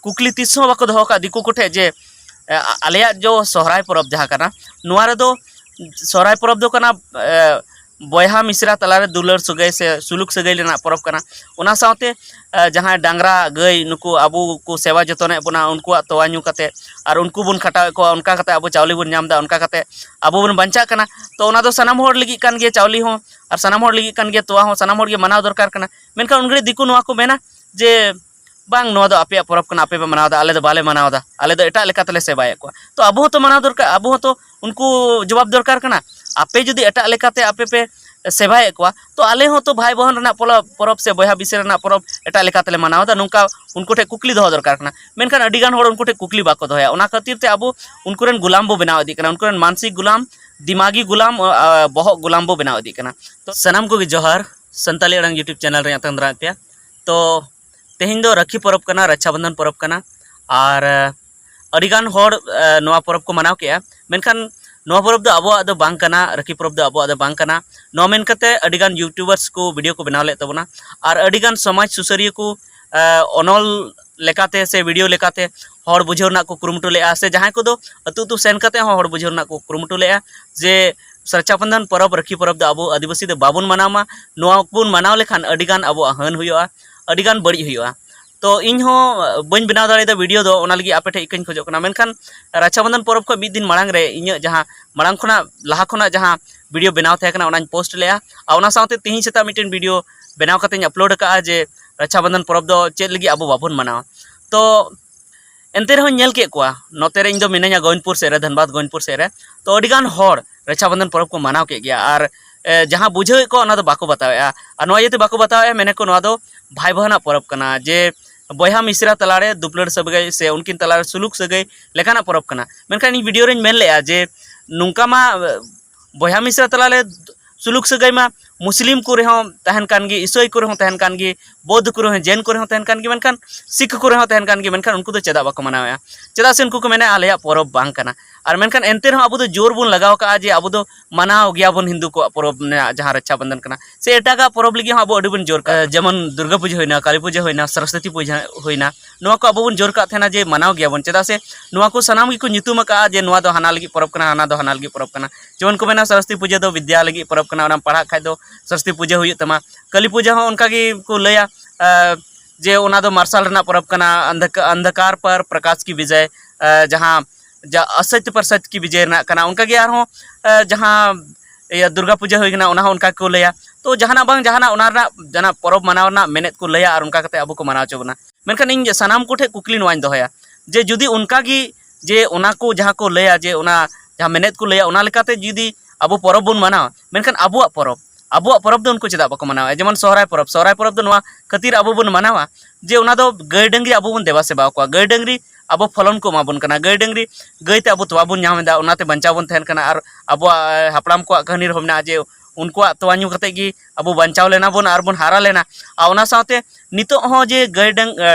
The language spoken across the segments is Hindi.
कुकली तीस बाको दो का दिकू कोठे जे आलिया जो सोहराय परब जहाँ करना नुआ रे दो सोहराय परब दो कना बयहा मिश्रा तलारे दुलर सगै से सुलुक सगै लेना परब कना ओना साथे जहाँ डांगरा गई नुकु अबू को सेवा जतने बना उनको तोवा ᱧᱩ कते और उनको बन खटाव को उनका कते अबू चावली बन नाम दा उनका कते अबू बन बंचा कना तो ओना दो सनाम होड़ लगी कान गे चावली हो और सनाम होड़ लगी कान गे तोवा हो सनाम होड़ गे मनाव दरकार कना मेनका उनगरे दिकु नोआ को मेना जे बांग नोआ दो आपे परब कना आपे पे मनाव दा आले दो बाले मनाव दा आले दो एटा लेका तले सेवाय को तो अबू तो मनाव दरकार अबू तो उनको जवाब दरकार कना आपे जुदी एटा लेकाते आपे पे सेवाय को तो आले हो तो भाई बहन रना परब से बया बिसे रना परब एटा लेकाते मनाव दा नुका उनको ठे कुकली दो दरकार कना मेनखान अडिगान होड़ उनको ठे कुकली बाको दोया ओना खातिर ते अबू उनको रेन गुलाम बो बनाव इदी कना उनको रेन मानसिक गुलाम दिमागी गुलाम बहक गुलाम बो बनाव इदी कना तो सनाम को जोहार संताली अड़ांग यूट्यूब चैनल रे तंद्रा पे तो तेहिं दो राखी परब कना रक्षाबंधन परब कना और अडिगान होड़ नोआ परब को मनाव केया मेनखान नोआ परब दो अबो दो बांग कना राखी परब दो अबो दो बांग कना नो मेन कते अडिगान यूट्यूबर्स को वीडियो को बनाव ले तबना और अडिगान समाज सुसरिया को अनल लेकाते से वीडियो लेकाते होड़ बुझेवना को कुरुमुटु लेआ से जहां को दो अतु अतु सेन कते होड़ बुझेवना को कुरुमुटु लेआ जे रक्षाबंधन परब राखी परब दो अबो आदिवासी दो बाबुन मनामा नोआ को मनाव लेखान अडिगान अबो हन हुयोआ अडिगान बड़ी हुयोआ तो इन हो बन बनाव दाड़े वीडियो दो ओना लगी आपे ठे इकन खोजो कना मेनखान रक्षाबंधन परब को मिद दिन मांग रे इन जहां मांग खना लहा खना जहां वीडियो बनाव थे कना ओनान पोस्ट लेया आ ओना साथे तिहि सेता मिटन वीडियो बनाव कते अपलोड का जे रक्षाबंधन परब दो चेद लगी अबो बाबुन मनाव तो एनते रहो नेल के कोआ नोते रे इन दो मिनेया गोविंदपुर से रे धनबाद गोविंदपुर से रे तो अडिगान होड़ रक्षाबंधन परब को मनाव के गया और जहां बुझे को ओना दो बाको बतावेआ आ नोया ते बाको बतावेआ मेने को नोआ दो भाई बहना परब कना जे बया मिश्रा तलारे दुपलड़ सगै से उनकिन तलारे सुलुक सगै लेकाना परब कना मेनखान इन वीडियो रेन मेन लेआ जे नुंका मा बया मिश्रा तलारे सुलुक सगै मा मुस्लिम को रेहो तहन कान गे ईसाई को रेहो तहन कान गे बौद्ध को रेहो जैन को रेहो तहन कान गे मेनखान सिख को रेहो तहन कान गे मेनखान उनको तो चेदा बाको मनावेआ चेदा से उनको को मेने आलेया परब बांग कना और मेनखान एनते रहो अबो दो जोर बुन लगाव का जे अबो दो मनाव गया बन हिंदू को परब जहां रक्षाबंधन कना से एटागा परब लगी अबो अडी बन जोर का जेमन दुर्गा पूजा होइना काली पूजा होइना सरस्वती पूजा होइना नोआ को अबो बन जोर का थेना जे मनाव गया बन चेदा से नोआ को सनाम की को nyutum का जे नोआ दो हाना लगी परब कना हाना दो हाना लगी परब कना जेमन को मेना सरस्वती पूजा दो विद्या लगी परब कना ओना पढ़ा खाय दो सरस्वती पूजा हुई तमा काली पूजा हो उनका की को लया जे ओना दो मार्शल रना परब कना अंधकार पर प्रकाश की विजय जहां असत्य पर सत्य की विजय कना उनका गे आर हो जहां दुर्गा पूजा होइना ओना उनका को लया तो जहाना बांग जहाना ओना जना परब मनाव ना मेनेत को लया और उनका कते अबो को मनाव चोबना मेनखान इन सनाम को ठे कुकली नोआन दोहया जे जुदी उनका गी जे ओना को जहां को लया जे ओना जहां मेनेत को लया ओना लेकाते जुदी अबो परब बन मनाव मेनखान अबुआ परब दो उनको चेदा बाको मनावा जेमन सोहराय परब दो नोआ खातिर अबो बन मनावा जे ओना दो गाय डंगरी अबो बन देवा सेवा को गाय डंगरी अबो फलन को माबन कना गाय डंगरी गायते अबो तोवा बन नामेदा ओनाते बंचाव बन थेन कना और अबो हापड़ाम को कहानी रहमना जे उनको तोवा न्यू कते गी अबो बंचाव लेना बन और बन हारा लेना आ ओना साथे नितो हो जे गाय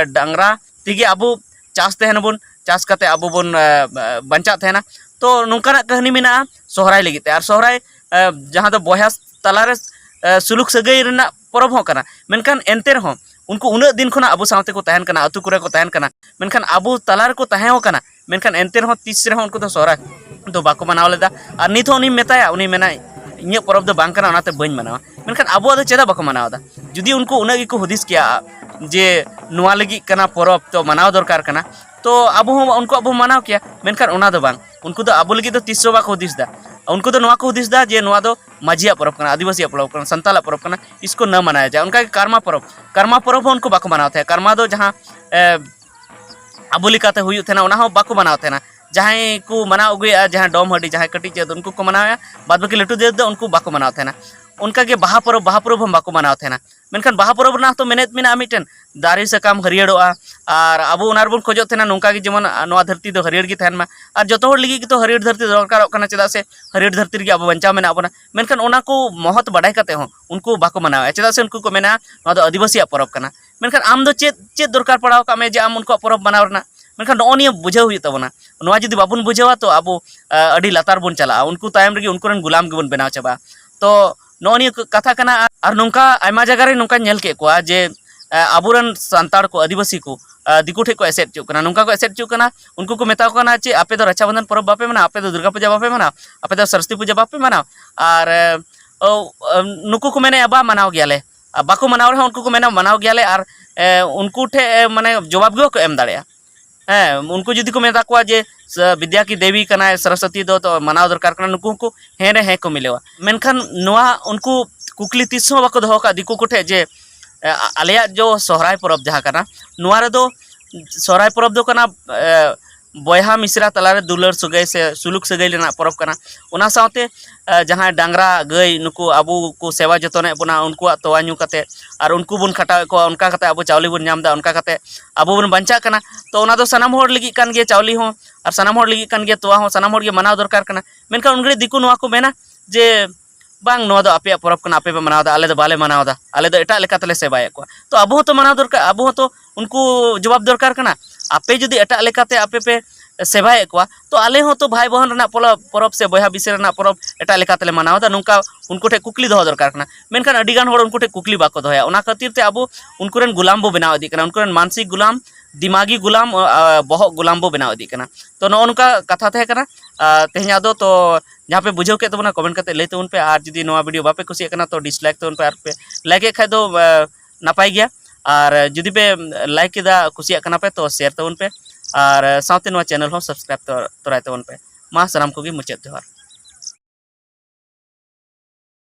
डांगरा तिगे अबो चास तेहन बन चास कते अबो बन बंचा थेना तो नोंकाना कहानी मेना सोहराय लगिते और सोहराय जहां दो बया तलारे सुलुक सगै रना परब हो कना मेनखान एनते रहो उनको उन्ना दिन खना अबो साथे को तहन कना अतु करे को तहन कना मेनखान अबो तलार को तहे हो कना मेनखान एनते रहो तीस रहो उनको तो सोहराय तो बाको मनाव लेदा और नित हो उनी मेताया उनी मेना इᱧ परब दो बांग कना ओनाते बइन मनावा मेनखान अबो दो चेदा बाको मनावदा जुदी उनको उना गी को हुदिस किया जे नुआ लगी कना परब तो मनाव दरकार कना तो अबो उनको अबो मनाव किया मेनखान ओना दो बांग उनको तो अबो लगी तो तीस बाको हुदिस दा उनको तो नोआ को हुदिस दा जे नोआ दो माझिया परब कना आदिवासी परब कना संताला परब कना इसको न मनाया जाए उनका कर्मा परब उनको बाको मनाव थे कर्मा दो जहां अबो लिकाते हुई थे ना बाको मनाव थे ना जहां को मनाव अगुया जहां डोम हडी जहां कटी चेद उनको को मनाया बाद बाकी लटू दे दो उनको बाको मनाव थे ना उनका के बाहा परब हम बाको मनाव थे ना मेनखान बाहा परब ना तो मेनेत मेना मिटन दारी सकाम हरियड़ोआ और अबो उनार बन खोजो थे ना नोंका के जेमन नोआ धरती दो हरियर गी तहन मा और जतो होड़ लगी तो हरियर धरती दरकार कना चेदा से हरियर धरती गे अबो बंचा मेना अबना मेनखान ओना को महत बाडाय कते हो उनको बाको मनावा चेदा से उनको को मेना नोआ दो आदिवासी परब कना मेनखान आम दो चेद दरकार पड़ाव का मे जे आम उनको परब मनाव रना मेनखान नोनिया बुझाव हुई तबना नोआ जदी बाबुन बुझावा तो अबो अडी लातार बन चला उनको तायम रे उनको रन गुलाम गे बन बनाव चाबा तो नोनिया कथा कना और नोंका आयमा जगह रे नोंका नेल के कोआ जे अबुरन संताड़ को आदिवासी को दिकू ठे को एसेट चुक कना नुंका को एसेट चुक कना उनको को मेता कना चे आपे दो रक्षाबंधन पर्व बापे मना आपे दो दुर्गा पूजा बापे मना आपे दो सरस्वती पूजा बापे मना और नुकू को मैंने अबा मनाव गयाले बाको मनाव रहे उनको को मैंने मनाव गयाले और उनको ठे माने जवाब गो को एम दाड़ेया उनको जुदी को मेता को जे विद्या की देवी कना सरस्वती दो तो मनाव दरकार कना नुकू को हे रे हे को मिलेवा मेनखान नोआ उनको कुकली तीस बाको दो का दिकू कोठे जे आलिया जो सोहराय परब जहाँ कना नोआ रे दो सोहराय परब दो कना बयहा मिश्रा तलारे दुलर सगै से सुलुक सगै लेना परब कना उना साथे जहाँ डांगरा गई नुकू आबू को सेवा जतने बना उनको तोवा ᱧᱩ कते और उनको बन खटाव को उनका कते आबू चावली बन नामदा उनका कते आबू बन बंचा कना तो उना दो सनाम होड़ लगी कान गे चावली हो और सनाम होड़ लगी कान गे तोवा हो सनाम होड़ गे मनाव दरकार कना मेनका उनगड़े दिकू नोआ को मेना जे बांग नोआ दो आपे परब कना आपे पे मनाव दा आले दो बाले मनाव दा आले दो एटा लेका तले सेवाय को तो आबू तो मनाव दरकार आबू तो उनको जवाब दरकार कना आपे जुदी एटा लेकाते आपे पे सेवाय को तो आले हो तो भाई बहन रना परब से बयहा बिसे रना परब एटा लेकाते मनाव दा नुका उनको ठे कुकली दो दरकार कना मेनखान अडिगान होड़ उनको ठे कुकली बाको दोया उना खातिर ते आबू उनकुरेन गुलाम बो बनाव इदी कना उनकुरेन मानसिक गुलाम दिमागी गुलाम बहक गुलाम बो बनाव इदी कना तो नो उनका कथा थे कना तेहना दो तो जहाँ पे बुझाव के तबना कमेंट करते लैते उन पे और जुदी नोआ वीडियो बापे कुसी कना तो डिसलाइक तो उन पे और पे लाइक खाय दो नापाय गया और जुदी पे लाइक केदा कुसी कना पे तो शेयर तो उन पे और साथ नोआ चैनल हो सब्सक्राइब तो तोराय तो उन पे मा सनाम को मुचाद जोहार।